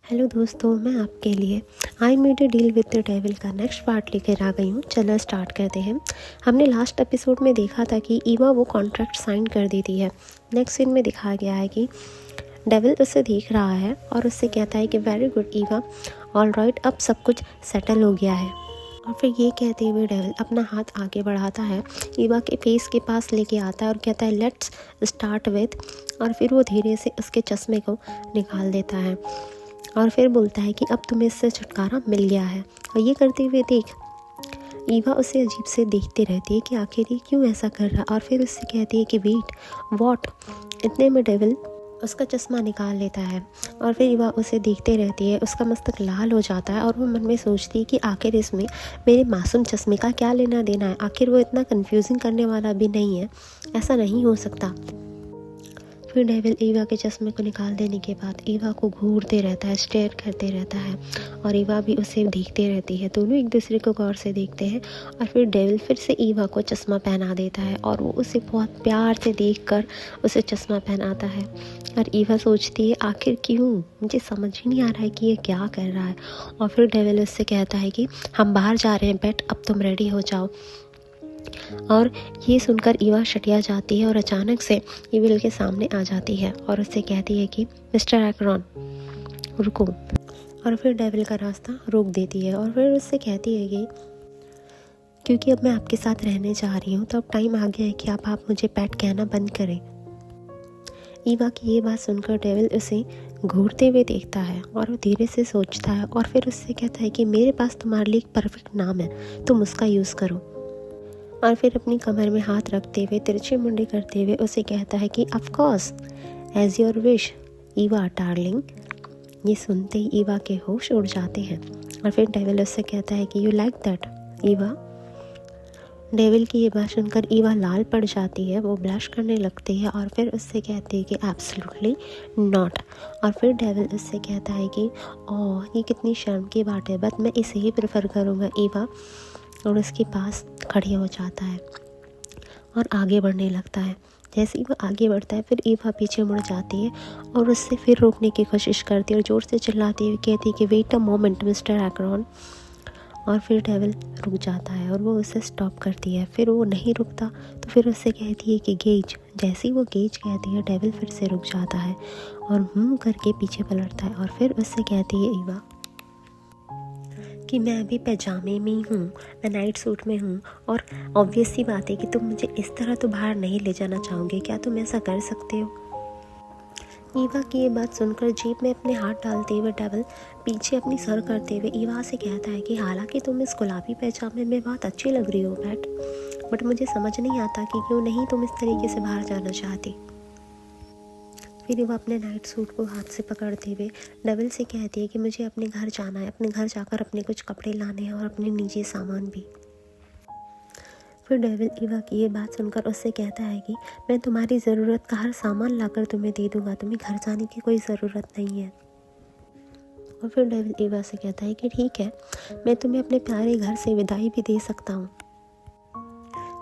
Hello दोस्तों, मैं आपके लिए I made a deal with the devil का नेक्स्ट पार्ट लेकर आ गई हूँ। चलो स्टार्ट करते हैं। हमने लास्ट एपिसोड में देखा था कि ईवा वो कॉन्ट्रैक्ट साइन कर देती है। नेक्स्ट सीन में दिखाया गया है कि डेविल उसे देख रहा है और उससे कहता है कि very good Eva, all right, अब सब कुछ सेटल हो गया है। और फिर ये कहते हुए डेविल अपना हाथ आगे बढ़ाता है, ईवा के फेस के पास लेके आता है और कहता है लेट्स स्टार्ट विथ, और फिर वो धीरे से उसके चश्मे को निकाल देता है और फिर बोलता है कि अब तुम्हें इससे छुटकारा मिल गया है। और ये करते हुए देख ईवा उसे अजीब से देखते रहती है कि आखिर ये क्यों ऐसा कर रहा। और फिर उससे कहती है कि वेट व्हाट। इतने में डेविल उसका चश्मा निकाल लेता है और फिर ईवा उसे देखते रहती है। उसका मस्तक लाल हो जाता है और वो मन में सोचती है कि आखिर इसमें मेरे मासूम चश्मे का क्या लेना देना है। आखिर वो इतना कंफ्यूजिंग करने वाला भी नहीं है, ऐसा नहीं हो सकता। फिर डेविल ईवा के चश्मे को निकाल देने के बाद ईवा को घूरते रहता है, स्टेयर करते रहता है और ईवा भी उसे देखते रहती है। दोनों एक दूसरे को गौर से देखते हैं और फिर डेविल फिर से ईवा को चश्मा पहना देता है और वो उसे बहुत प्यार से देखकर उसे चश्मा पहनाता है। और ईवा सोचती है आखिर क्यों, मुझे समझ ही नहीं आ रहा है कि ये क्या कर रहा है। और फिर डेविल उससे कहता है कि हम बाहर जा रहे हैं बेट, अब तुम रेडी हो जाओ। और ये सुनकर ईवा शटिया जाती है और अचानक से ईविल के सामने आ जाती है और उससे कहती है कि मिस्टर एक्रोन रुको। और फिर डेविल का रास्ता रोक देती है और फिर उससे कहती है कि क्योंकि अब मैं आपके साथ रहने जा रही हूँ तो अब टाइम आ गया है कि आप मुझे पेट कहना बंद करें। ईवा की ये बात सुनकर डेविल उसे घूरते हुए देखता है और वो धीरे से सोचता है और फिर उससे कहता है कि मेरे पास तुम्हारे लिए एक परफेक्ट नाम है, तुम उसका यूज़ करो। और फिर अपनी कमर में हाथ रखते हुए तिरछी मुंडी करते हुए उसे कहता है कि of course as your wish Eva darling. ये सुनते ही ईवा के होश उड़ जाते हैं और फिर डेविल उससे कहता है कि you like that Eva. Devil की ये बात सुनकर ईवा लाल पड़ जाती है, वो ब्लश करने लगती है और फिर उससे कहती है कि एब्सोल्युटली नॉट। और फिर डेविल उससे कहता है कि ओह ये कितनी शर्म की बात है, बट मैं इसे ही प्रेफर करूँगा ईवा। और उसके पास खड़े हो जाता है और आगे बढ़ने लगता है। जैसे ही वो आगे बढ़ता है फिर ईवा पीछे मुड़ जाती है और उससे फिर रोकने की कोशिश करती है और ज़ोर से चिल्लाती हुई कहती है कि wait a moment mister Akron. और फिर डेविल रुक जाता है और वो उसे स्टॉप करती है। फिर वो नहीं रुकता तो फिर उससे कहती है कि गेज। जैसे ही वो गेज कहती है डेविल फिर से रुक जाता है और करके पीछे पलटता है और फिर उससे कहती है ईवा कि मैं अभी पैजामे में ही हूँ, मैं नाइट सूट में हूँ और ऑब्वियस सी बात है कि तुम मुझे इस तरह तो बाहर नहीं ले जाना चाहोगे, क्या तुम ऐसा कर सकते हो। ईवा की ये बात सुनकर जेब में अपने हाथ डालते हुए डेविल पीछे अपनी सर करते हुए ईवा से कहता है कि हालांकि तुम इस गुलाबी पैजामे में बहुत अच्छी लग रही हो बैट, बट मुझे समझ नहीं आता कि क्यों नहीं तुम इस तरीके से बाहर जाना चाहती। फिर वो अपने नाइट सूट को हाथ से पकड़ते हुए डेविल से कहती है कि मुझे अपने घर जाना है, अपने घर जाकर अपने कुछ कपड़े लाने हैं और अपने निजी सामान भी। फिर डेविल ईवा की ये बात सुनकर उससे कहता है कि मैं तुम्हारी ज़रूरत का हर सामान लाकर तुम्हें दे दूँगा, तुम्हें घर जाने की कोई ज़रूरत नहीं है। और फिर डेविल ईवा से कहता है कि ठीक है, मैं तुम्हें अपने प्यारे घर से विदाई भी दे सकता हूँ।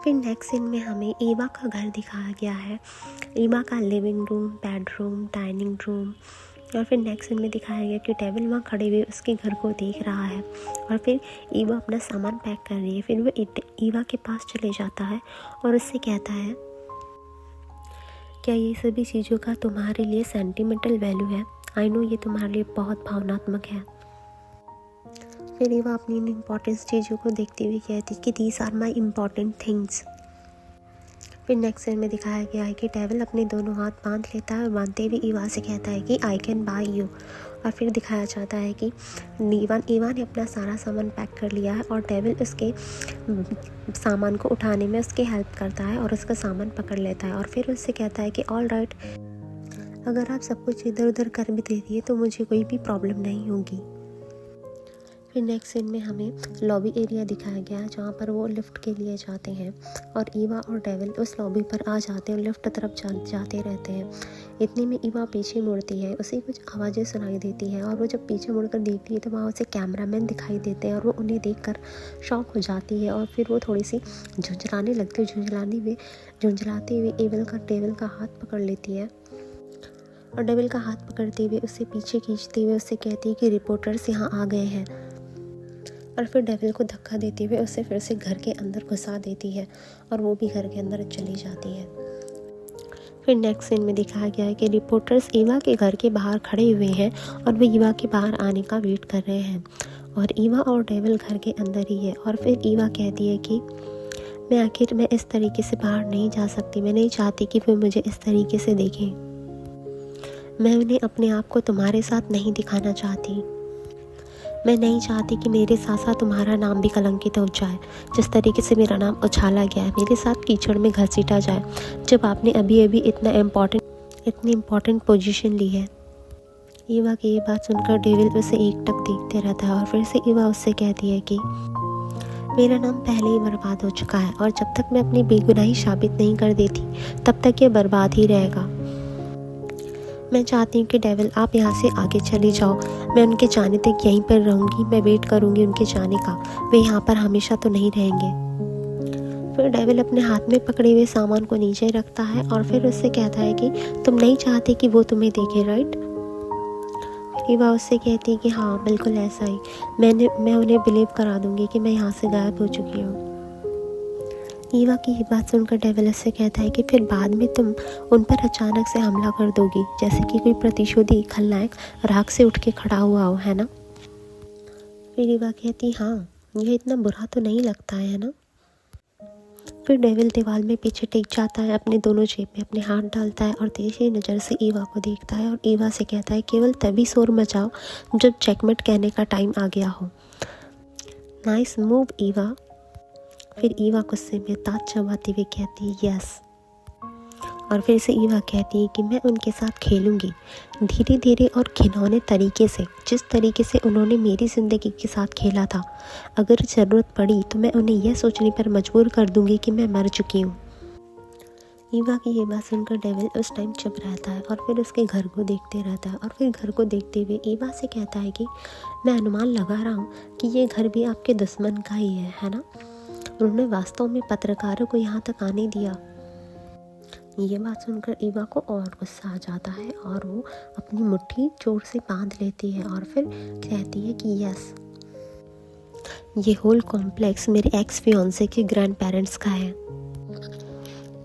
फिर नेक्स्ट सीन में हमें ईवा का घर दिखाया गया है। ईवा का living room, bedroom, dining room. और फिर नेक्स्ट सीन में दिखाया गया कि डेविल वहाँ खड़े हुए उसके घर को देख रहा है और फिर ईवा अपना सामान पैक कर रही है। फिर वो ईवा के पास चले जाता है और उससे कहता है क्या ये सभी चीज़ों का तुम्हारे लिए सेंटिमेंटल वैल्यू है। आई नो ये तुम्हारे लिए बहुत भावनात्मक है। फिर ईवा अपनी इन इम्पॉर्टेंट चीज़ों को देखते हुए कहती कि these are my important things. फिर नेक्स्ट सीन में दिखाया गया है कि डेविल अपने दोनों हाथ बांध लेता है और बांधते हुए ईवा से कहता है कि आई कैन बाय यू। और फिर दिखाया जाता है कि ईवा ने अपना सारा सामान पैक कर लिया है और डेविल उसके सामान को उठाने में उसकी हेल्प करता है और उसका सामान पकड़ लेता है। और फिर उससे कहता है कि ऑल राइट, अगर आप सब कुछ इधर उधर कर भी देती तो मुझे कोई भी प्रॉब्लम नहीं होगी। फिर नेक्स्ट सीन में हमें लॉबी एरिया दिखाया गया है जहाँ पर वो लिफ्ट के लिए जाते हैं और ईवा और डेविल उस लॉबी पर आ जाते हैं और लिफ्ट तरफ जाते रहते हैं। इतने में ईवा पीछे मुड़ती है, उसे कुछ आवाज़ें सुनाई देती हैं और वो जब पीछे मुड़कर देखती है तो वहाँ उसे कैमरामैन दिखाई देते हैं और वो उन्हें देखकर शॉक हो जाती है और फिर वो थोड़ी सी झुंझलाने लगती है। झुंझलाते हुए डेविल का हाथ पकड़ लेती है और डेविल का हाथ पकड़ते हुए उसे पीछे खींचते हुए उससे कहती है कि रिपोर्टर्स यहाँ आ गए हैं, और फिर डेविल को धक्का देते हुए उसे फिर से घर के अंदर घुसा देती है और वो भी घर के अंदर चली जाती है। फिर नेक्स्ट सीन में दिखाया गया है कि रिपोर्टर्स ईवा के घर के बाहर खड़े हुए हैं और वे ईवा के बाहर आने का वेट कर रहे हैं, और ईवा और डेविल घर के अंदर ही है। और फिर ईवा कहती है कि मैं इस तरीके से बाहर नहीं जा सकती, मैं नहीं चाहती कि वे मुझे इस तरीके से देखें, मैं उन्हें अपने आप को तुम्हारे साथ नहीं दिखाना चाहती, मैं नहीं चाहती कि मेरे साथ साथ तुम्हारा नाम भी कलंकित हो जाए, जिस तरीके से मेरा नाम उछाला गया है, मेरे साथ कीचड़ में घसीटा जाए, जब आपने अभी अभी इतनी इम्पोर्टेंट पोजीशन ली है। ईवा की ये बात सुनकर डेविल उसे एकटक देखते रहता है, और फिर से ईवा उससे कहती है कि मेरा नाम पहले ही बर्बाद हो चुका है, और जब तक मैं अपनी बेगुनाही साबित नहीं कर देती तब तक ये बर्बाद ही रहेगा। मैं चाहती हूँ कि डेविल आप यहाँ से आगे चली जाओ, मैं उनके जाने तक यहीं पर रहूँगी, मैं वेट करूँगी उनके जाने का, वे यहाँ पर हमेशा तो नहीं रहेंगे। फिर डेविल अपने हाथ में पकड़े हुए सामान को नीचे रखता है और फिर उससे कहता है कि तुम नहीं चाहते कि वो तुम्हें देखे, राइट? ईवा उससे कहती है कि हाँ बिल्कुल ऐसा ही, मैं उन्हें बिलीव करा दूँगी कि मैं यहाँ से गायब हो चुकी हूँ। ईवा की ये बात सुनकर डेविल उससे कहता है कि फिर बाद में तुम उन पर अचानक से हमला कर दोगी, जैसे कि कोई प्रतिशोधी खलनायक राख से उठ के खड़ा हुआ हो, है ना? फिर ईवा कहती हाँ, यह इतना बुरा तो नहीं लगता है ना? फिर डेविल दीवार में पीछे टिक जाता है, अपने दोनों जेब में अपने हाथ डालता है और तेजी नज़र से ईवा को देखता है और ईवा से कहता है केवल तभी शोर मचाओ जब चेकमेट कहने का टाइम आ गया हो। Nice move Eva. फिर ईवा गुस्से में दांत चबाते हुए कहती है यस, और फिर से ईवा कहती है कि मैं उनके साथ खेलूंगी धीरे धीरे और घिनौने तरीके से, जिस तरीके से उन्होंने मेरी ज़िंदगी के साथ खेला था। अगर ज़रूरत पड़ी तो मैं उन्हें यह सोचने पर मजबूर कर दूंगी कि मैं मर चुकी हूँ। ईवा की ये बात सुनकर डेविल उस टाइम चुप रहता है और फिर उसके घर को देखते रहता है, और फिर घर को देखते हुए ईवा से कहता है कि मैं अनुमान लगा रहा हूँ कि ये घर भी आपके दुश्मन का ही है ना? उन्होंने वास्तव में पत्रकारों को यहाँ तक आने दिया। ये बात सुनकर ईवा को और गुस्सा आ जाता है और वो अपनी मुट्ठी जोर से बांध लेती है और फिर कहती है कि यस, ये होल कॉम्प्लेक्स मेरे एक्स फियांसे के ग्रैंड पेरेंट्स का है।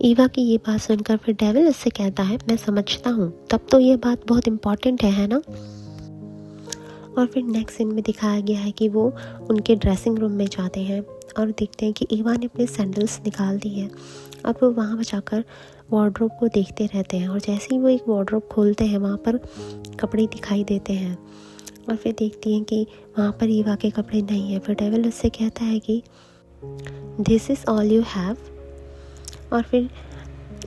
ईवा की ये बात सुनकर फिर डेविल उससे कहता है मैं समझता हूँ, तब तो ये बात बहुत इम्पॉर्टेंट है ना? और फिर नेक्स्ट सीन में दिखाया गया है कि वो उनके ड्रेसिंग रूम में जाते हैं और देखते हैं कि ईवा ने अपने सैंडल्स निकाल दी है। अब वो वहाँ बचाकर वार्डरोब को देखते रहते हैं, और जैसे ही वो एक वार्डरोब खोलते हैं वहाँ पर कपड़े दिखाई देते हैं, और फिर देखती हैं कि वहाँ पर ईवा के कपड़े नहीं है। फिर डेविल उससे कहता है कि this is all you have. और फिर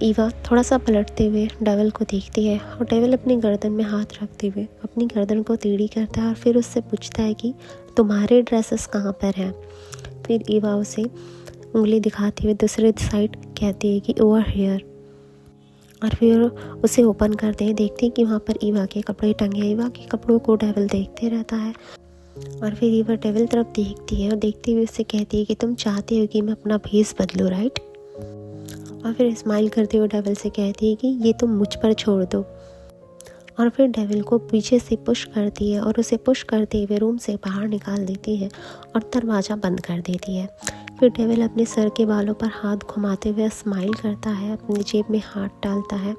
ईवा थोड़ा सा पलटते हुए डेविल को देखती है, और डेविल अपनी गर्दन में हाथ रखते हुए अपनी गर्दन को टेढ़ी करता है और फिर उससे पूछता है कि तुम्हारे ड्रेसेस कहाँ पर हैं? फिर ईवा उसे उंगली दिखाते हुए दूसरे साइड कहती है कि ओवर हियर, और फिर उसे ओपन करते हैं, देखते हैं कि वहाँ पर ईवा के कपड़े टंगे हैं। ईवा के कपड़ों को डेविल देखते रहता है, और फिर ईवा डेविल तरफ देखती है और देखते हुए उससे कहती है कि तुम चाहते हो कि मैं अपना भेस बदलूं, राइट? और फिर स्माइल करते हुए डेविल से कहती है कि ये तुम मुझ पर छोड़ दो, और फिर डेविल को पीछे से पुश करती है और उसे पुश करते हुए रूम से बाहर निकाल देती है और दरवाज़ा बंद कर देती है। फिर डेविल अपने सर के बालों पर हाथ घुमाते हुए स्माइल करता है, अपनी जेब में हाथ डालता है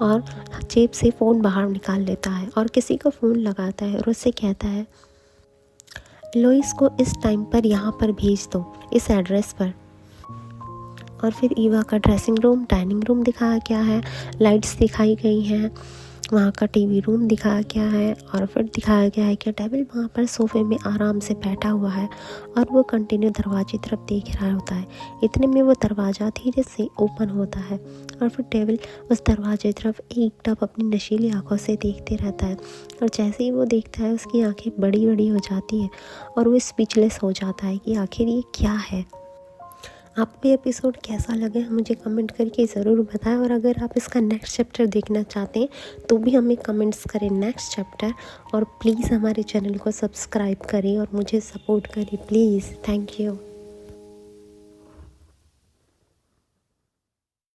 और जेब से फ़ोन बाहर निकाल लेता है और किसी को फ़ोन लगाता है और उससे कहता है लोइस को इस टाइम पर यहाँ पर भेज दो, इस एड्रेस पर। और फिर ईवा का ड्रेसिंग रूम, डाइनिंग रूम दिखाया गया है, लाइट्स दिखाई गई हैं, वहाँ का टीवी रूम दिखाया गया है, और फिर दिखाया गया है कि डेविल वहाँ पर सोफे में आराम से बैठा हुआ है और वो कंटिन्यू दरवाजे तरफ देख रहा होता है। इतने में वो दरवाज़ा धीरे से ओपन होता है और फिर डेविल उस दरवाजे तरफ एकदम अपनी नशीली आंखों से देखते रहता है, और जैसे ही वो देखता है उसकी आंखें बड़ी बड़ी हो जाती है और वो स्पीचलेस हो जाता है कि आखिर ये क्या है। आपको ये एपिसोड कैसा लगे मुझे कमेंट करके ज़रूर बताएं, और अगर आप इसका नेक्स्ट चैप्टर देखना चाहते हैं तो भी हमें कमेंट्स करें नेक्स्ट चैप्टर, और प्लीज़ हमारे चैनल को सब्सक्राइब करें और मुझे सपोर्ट करें प्लीज़। Thank you.